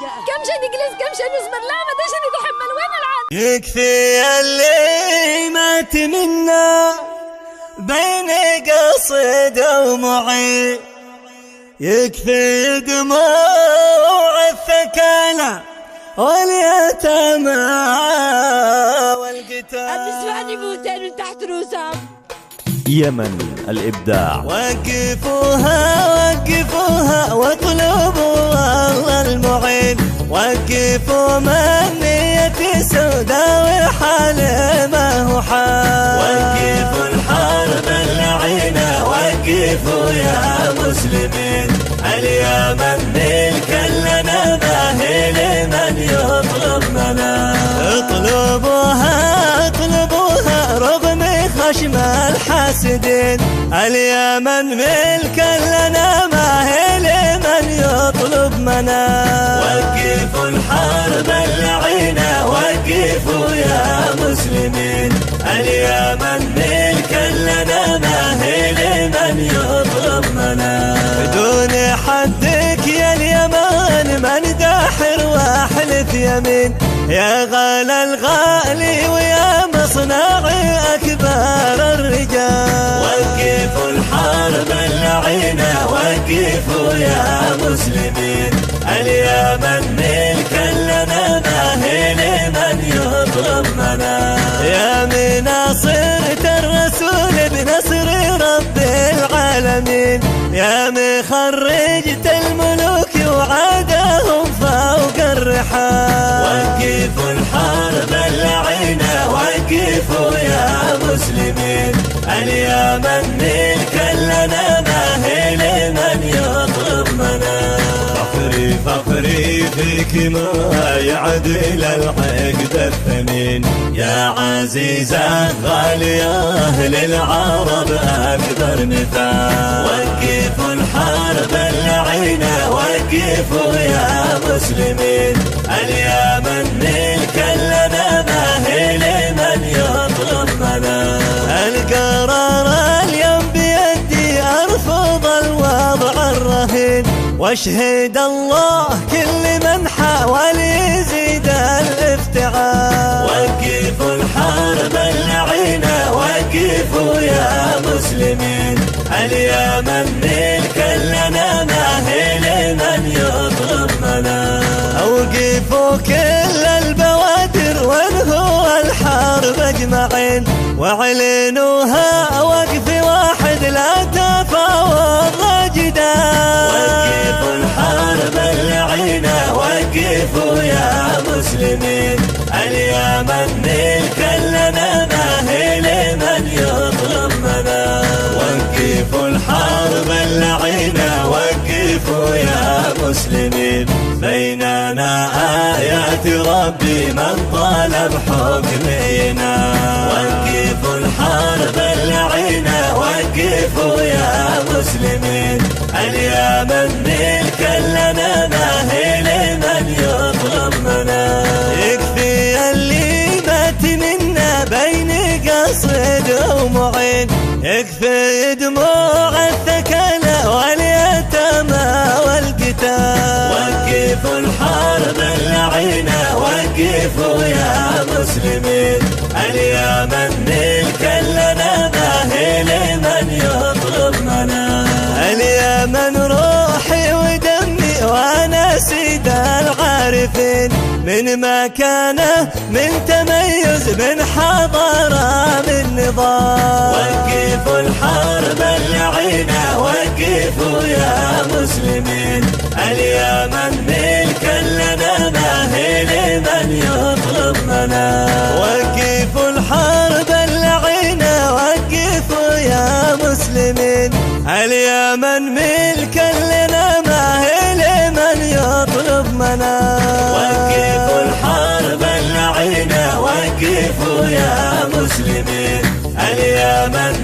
كم شي نجلس كم شي نصبر؟ لا ما داش نتحمل. وين العاد؟ يكفي اللي مات منا بين قصد ومعين، يكفي دموع الثكالى واليتامى والقتال. تسمعني بوتين وتحت روسهم. يمن الإبداع. وقفوها وقفوها واطلبوا الله المعين، وقفوا من نية سوداء وحال ما هو حال، وقفوا الحرب اللعينة، وقفوا يا مسلمين. اليمن ملك لنا ما هي لمن يطلب منا، اطلبوها اطلبوها رغم خشم الحاسدين. اليمن ملك لنا ما هي لمن يطلب منا، وقفوا الحرب اللعينة، وقفوا يا مسلمين. اليمن ملك لنا ما هي لمن يطلب منا. بدون حدك يا اليمن من داحر واحلف يمين، يا غالى الغالي ويا مصنعي أكبر الرجال. وقفوا الحرب اللعينة، وقفوا يا مسلمين. اليمن ملك لنا ما هي لمن يطلب منا، يا مناصرة الرسول بنصر رب العالمين، يا مخرجة الملوك وعادهم فوق الرحال. وقفوا الحرب اللعينة، وقفوا يا مسلمين. اليمن ملك لنا ما هي لمن يطلب منا. فخري فخري فيك ما يعدل العقد الثمين، يا عزيزة غالية للعرب أكبر مثال. وقفوا الحرب اللعينة، وقفوا يا مسلمين. اليمن ملك لنا ما هي لمن يطلب منا. القرار اليوم بيدي أرفض الوضع الرهين، واشهد الله كل من حاول يزيد الافتعال. وقفوا الحرب اللعينة، وقفوا يا مسلمين. اليمن ملك لنا ما هي لمن يطلب منا. اوقفوا كل البوادر وانهوا الحرب اجمعين، واعلنوها وقف واحد لا تفاوض جدال. وقفوا الحرب اللعينة، وقفوا يا مسلمين. اليمن ملك لنا ما هي لمن يطلب منا. وقفوا الحرب اللعينة، وقفوا يا مسلمين. بيننا آيات ربي من طالب حكمنا، وقفوا الحرب اللعينة، وقفوا يا مسلمين. اليمن ملك لنا ما هي لمن يطلب منا. يكفي اللي مات منا بين قصد ومعين، يكفي دموع الثكالى واليتامى والقتال. وقفوا الحرب اللعينة، وقفوا يا مسلمين. اليمن ملك لنا ما هي لمن يطلب منا. اليمن روحي ودمي وانا سيد العارفين، من مكانه من تميز من حضارة من نظام. وقفوا الحرب اللعينة، وقفوا يا مسلمين. اليمن ملك لنا ما هي لمن يطلب منا. وقفوا الحرب اللعينة، وقفوا يا مسلمين. اليمن ملك لنا ما هي لمن يطلب منا. وقفوا الحرب اللعينة، وقفوا يا مسلمين. اليمن